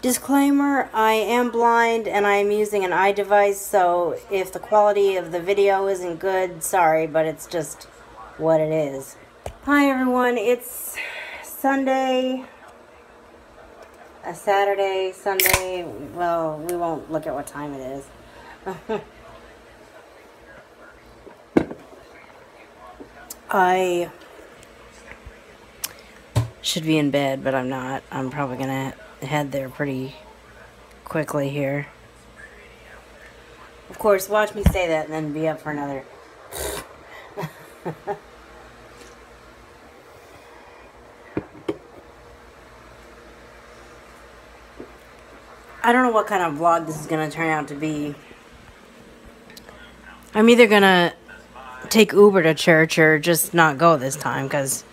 Disclaimer, I am blind and I am using an eye device, so if the quality of the video isn't good, sorry, but it's just what it is. Hi everyone, it's Sunday, Sunday, well, we won't look at what time it is. I should be in bed, but I'm not. I'm probably gonna head there pretty quickly here. Of course, watch me say that and then be up for another. I don't know what kind of vlog this is gonna turn out to be. I'm either gonna take Uber to church or just not go this time, because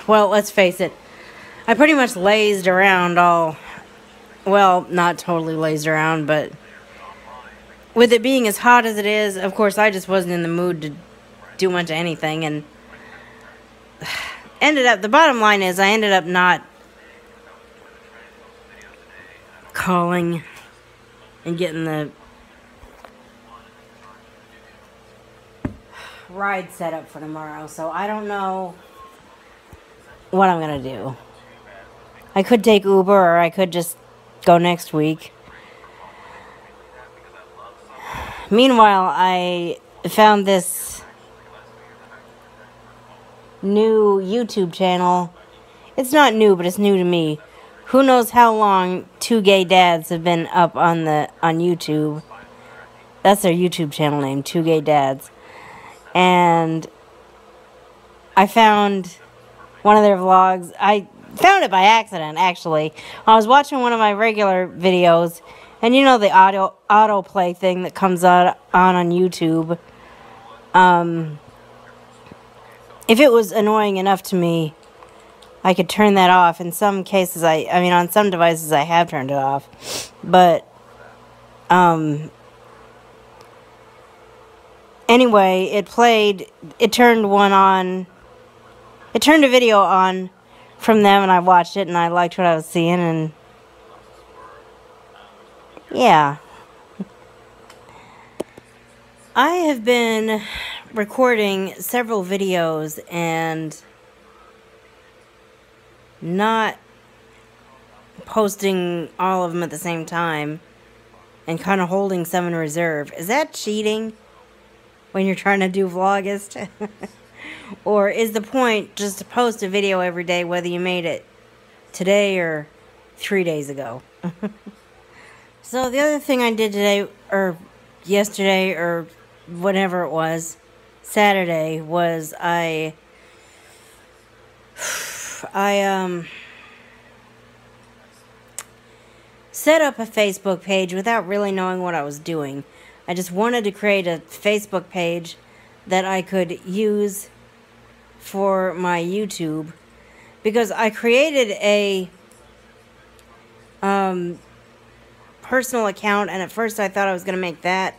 well, let's face it, I pretty much lazed around well, not totally lazed around, but with it being as hot as it is, of course, I just wasn't in the mood to do much of anything, and the bottom line is, I ended up not calling and getting the ride set up for tomorrow, so I don't know what I'm gonna do. I could take Uber, or I could just go next week. Meanwhile, I found this new YouTube channel. It's not new, but it's new to me. Who knows how long two gay dads have been up on YouTube. That's their YouTube channel name, Two Gay Dads. And I found one of their vlogs. I found it by accident, actually. I was watching one of my regular videos, and you know the autoplay thing that comes on YouTube. If it was annoying enough to me, I could turn that off. In some cases, I mean, on some devices, I have turned it off. But, anyway, it turned a video on from them, and I watched it, and I liked what I was seeing, and yeah. I have been recording several videos and not posting all of them at the same time, and kind of holding some in reserve. Is that cheating when you're trying to do Vlogust? Or is the point just to post a video every day, whether you made it today or 3 days ago? So the other thing I did today, or yesterday, or whatever it was, Saturday, was I set up a Facebook page without really knowing what I was doing. I just wanted to create a Facebook page that I could use for my YouTube, because I created a personal account, and at first I thought I was going to make that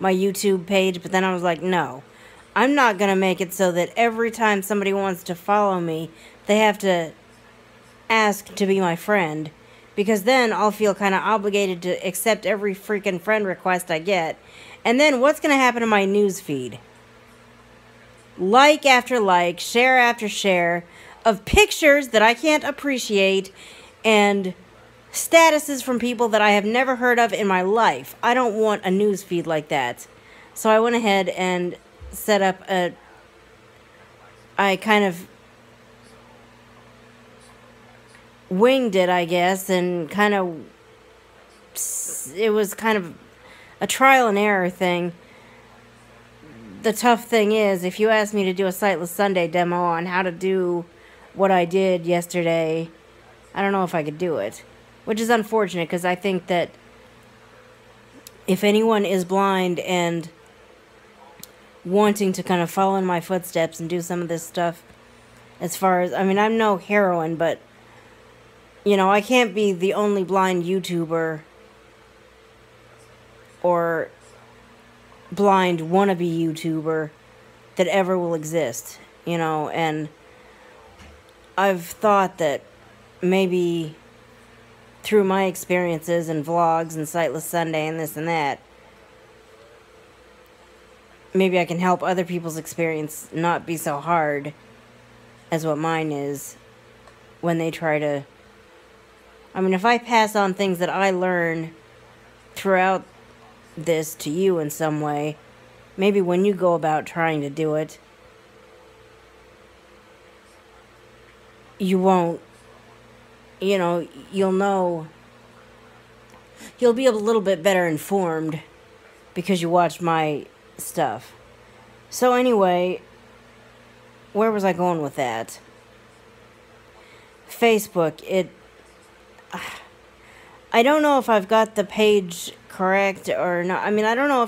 my YouTube page, but then I was like, no, I'm not going to make it so that every time somebody wants to follow me, they have to ask to be my friend, because then I'll feel kind of obligated to accept every freaking friend request I get. And then what's going to happen to my news feed? Like after like, share after share of pictures that I can't appreciate and statuses from people that I have never heard of in my life. I don't want a news feed like that. So I went ahead and set up I kind of winged it, I guess, and it was kind of a trial and error thing. The tough thing is, if you ask me to do a Sightless Sunday demo on how to do what I did yesterday, I don't know if I could do it. Which is unfortunate, because I think that if anyone is blind and wanting to kind of follow in my footsteps and do some of this stuff, as far as, I mean, I'm no heroine, but, you know, I can't be the only blind YouTuber or blind wannabe YouTuber that ever will exist, you know, and I've thought that maybe through my experiences and vlogs and Sightless Sunday and this and that, maybe I can help other people's experience not be so hard as what mine is when they try to... I mean, if I pass on things that I learn throughout this to you in some way, maybe when you go about trying to do it, you won't, you know, you'll be a little bit better informed because you watched my stuff. So anyway, where was I going with that? Facebook, I don't know if I've got the page correct or not. I mean, I don't know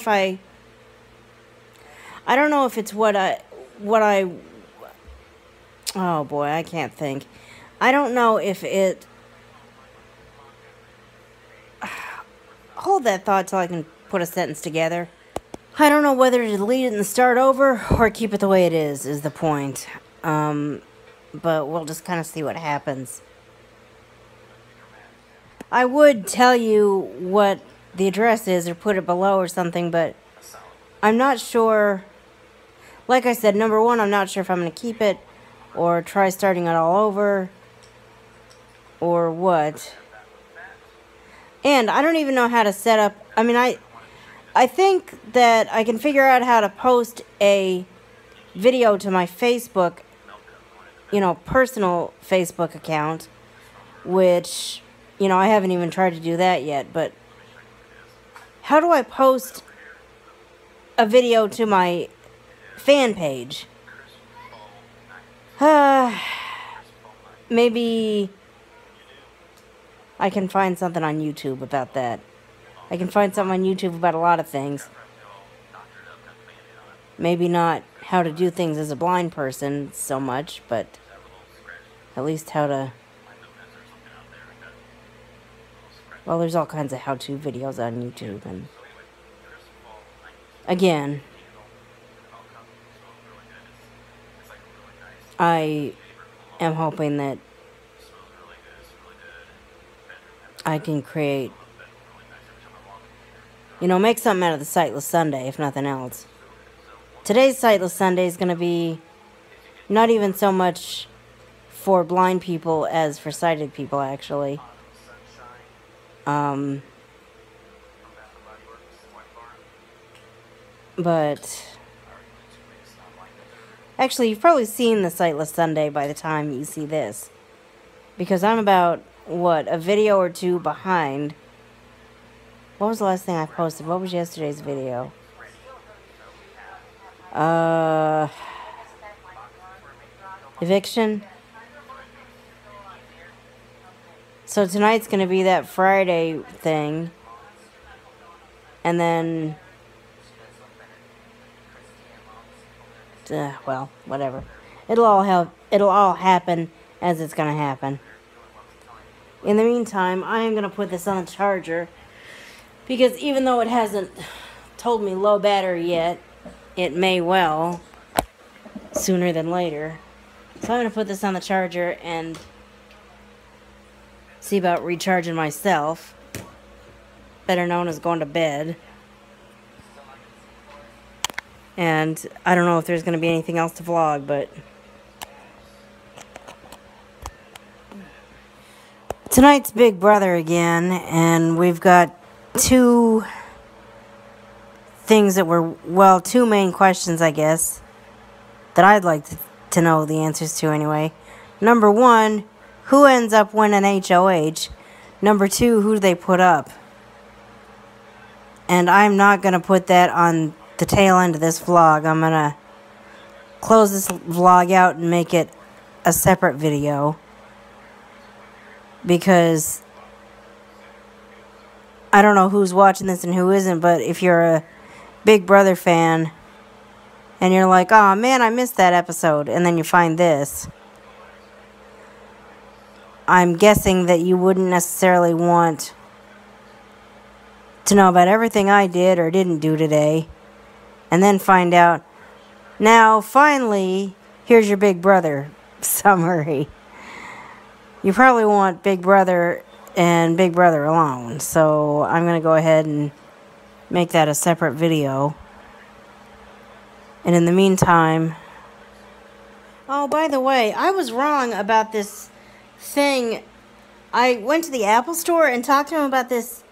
if it's what I, oh boy, I can't think. I don't know if it, hold that thought till I can put a sentence together. I don't know whether to delete it and start over or keep it the way it is the point. But we'll just kind of see what happens. I would tell you what the address is or put it below or something, but I'm not sure. Like I said, number one, I'm not sure if I'm going to keep it or try starting it all over or what. And I don't even know how to set up. I mean, I think that I can figure out how to post a video to my Facebook, you know, personal Facebook account, which, you know, I haven't even tried to do that yet, but how do I post a video to my fan page? Maybe I can find something on YouTube about that. I can find something on YouTube about a lot of things. Maybe not how to do things as a blind person so much, but at least how to... Well, there's all kinds of how-to videos on YouTube, and again, I am hoping that I can create, you know, make something out of the Sightless Sunday, if nothing else. Today's Sightless Sunday is going to be not even so much for blind people as for sighted people, actually. But actually, you've probably seen the Sightless Sunday by the time you see this, because I'm about, what, a video or two behind. What was the last thing I posted? What was yesterday's video? Eviction. So tonight's going to be that Friday thing. And then... well, whatever. It'll all happen as it's going to happen. In the meantime, I am going to put this on the charger. Because even though it hasn't told me low battery yet, it may well sooner than later. So I'm going to put this on the charger and see about recharging myself, better known as going to bed. And I don't know if there's going to be anything else to vlog, but tonight's Big Brother again, and we've got two things that were, well, two main questions, I guess, that I'd like to know the answers to anyway. Number one, who ends up winning HOH? Number two, who do they put up? And I'm not going to put that on the tail end of this vlog. I'm going to close this vlog out and make it a separate video. Because I don't know who's watching this and who isn't, but if you're a Big Brother fan and you're like, oh man, I missed that episode, and then you find this, I'm guessing that you wouldn't necessarily want to know about everything I did or didn't do today, and then find out, now finally, here's your Big Brother summary. You probably want Big Brother and Big Brother alone. So I'm going to go ahead and make that a separate video. And in the meantime... Oh, by the way, I was wrong about this thing. I went to the Apple store and talked to him about this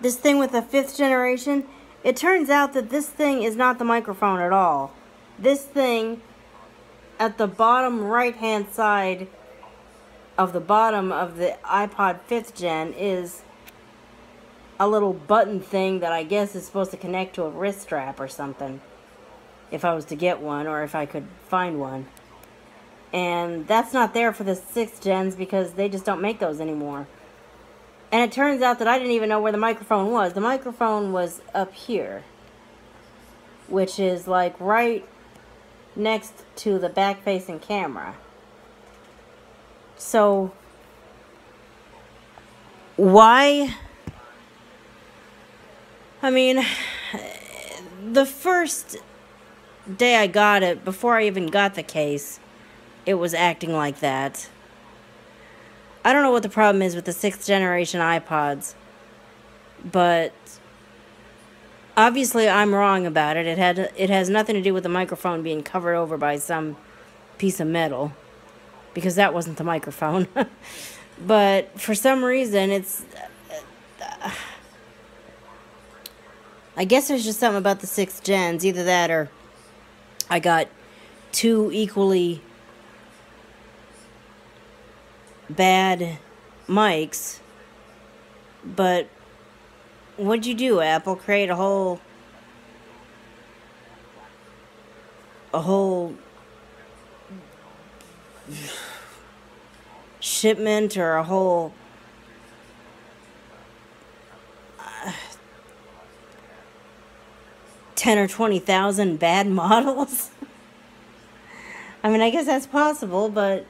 thing with the 5th generation. It turns out that this thing is not the microphone at all. This thing at the bottom right-hand side of the bottom of the iPod 5th gen is a little button thing that I guess is supposed to connect to a wrist strap or something. If I was to get one, or if I could find one. And that's not there for the 6th gens because they just don't make those anymore. And it turns out that I didn't even know where the microphone was. The microphone was up here, which is like right next to the back-facing camera. So, why? I mean, the first day I got it, before I even got the case, it was acting like that. I don't know what the problem is with the 6th generation iPods, but obviously I'm wrong about it. It has nothing to do with the microphone being covered over by some piece of metal, because that wasn't the microphone. But for some reason, it's... I guess there's just something about the 6th gens, either that or I got two equally bad mics. But what'd you do, Apple? Create a whole shipment or a whole 10 or 20,000 bad models? I mean, I guess that's possible, but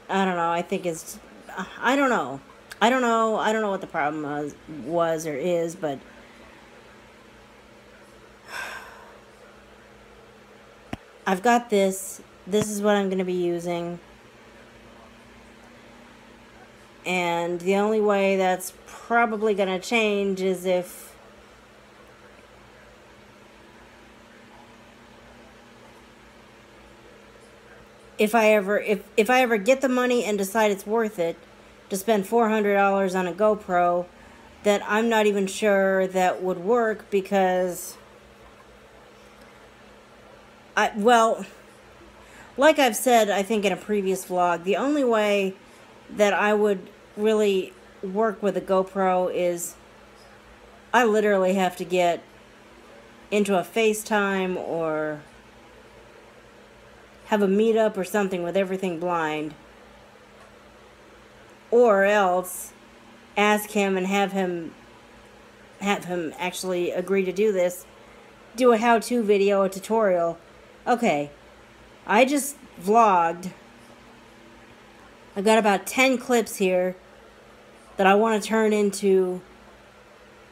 I don't know. I think it's... I don't know. I don't know what the problem was or is, but... I've got this. This is what I'm going to be using. And the only way that's probably going to change is if I ever get the money and decide it's worth it to spend $400 on a GoPro, that I'm not even sure that would work, because well, like I've said, I think in a previous vlog, the only way that I would really work with a GoPro is I literally have to get into a FaceTime or have a meetup or something with everything blind, or else ask him and have him actually agree to do this, do a how-to video, a tutorial. Okay, I just vlogged. I've got about 10 clips here that I want to turn into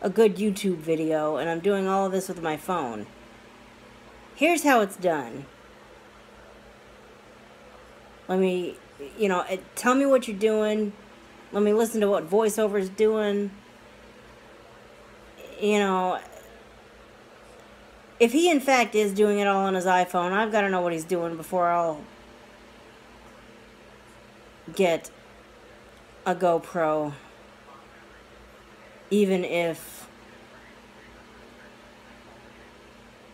a good YouTube video, and I'm doing all of this with my phone. Here's how it's done. Let me, tell me what you're doing. Let me listen to what voiceover's doing. If he in fact is doing it all on his iPhone, I've got to know what he's doing before I'll get a GoPro. Even if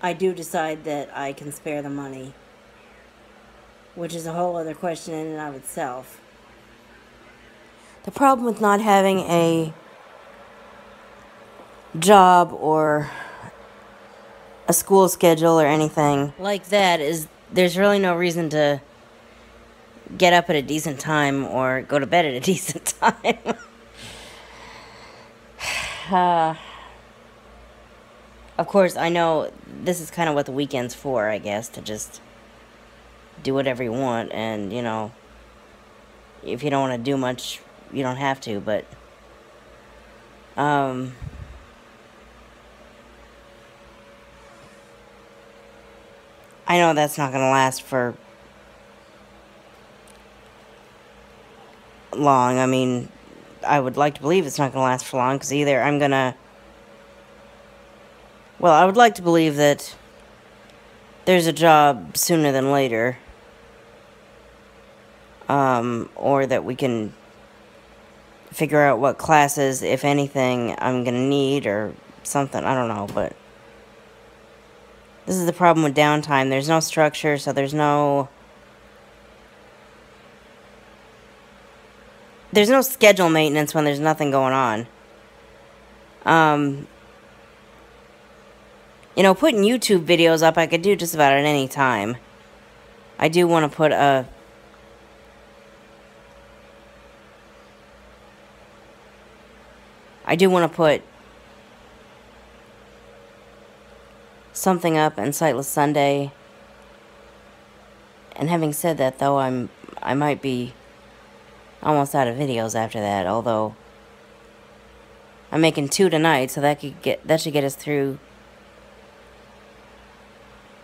I do decide that I can spare the money, which is a whole other question in and of itself. The problem with not having a job or a school schedule or anything like that is there's really no reason to get up at a decent time or go to bed at a decent time. Of course, I know this is kind of what the weekend's for, I guess, to just do whatever you want, and, if you don't want to do much, you don't have to, but, I know that's not going to last for long. I mean, I would like to believe it's not going to last for long, because either I'm going to... Well, I would like to believe that there's a job sooner than later. Or that we can figure out what classes, if anything, I'm going to need or something. I don't know, but this is the problem with downtime. There's no structure, so there's no schedule maintenance when there's nothing going on. You know, putting YouTube videos up, I could do just about at any time. I do want to put something up on Sightless Sunday. And having said that, though, I might be almost out of videos after that, although I'm making 2 tonight, so that should get us through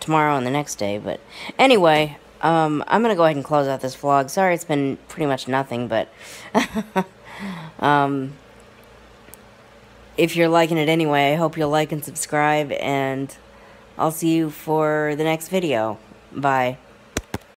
tomorrow and the next day. But anyway, I'm gonna go ahead and close out this vlog. Sorry it's been pretty much nothing, but if you're liking it anyway, I hope you'll like and subscribe, and I'll see you for the next video. Bye.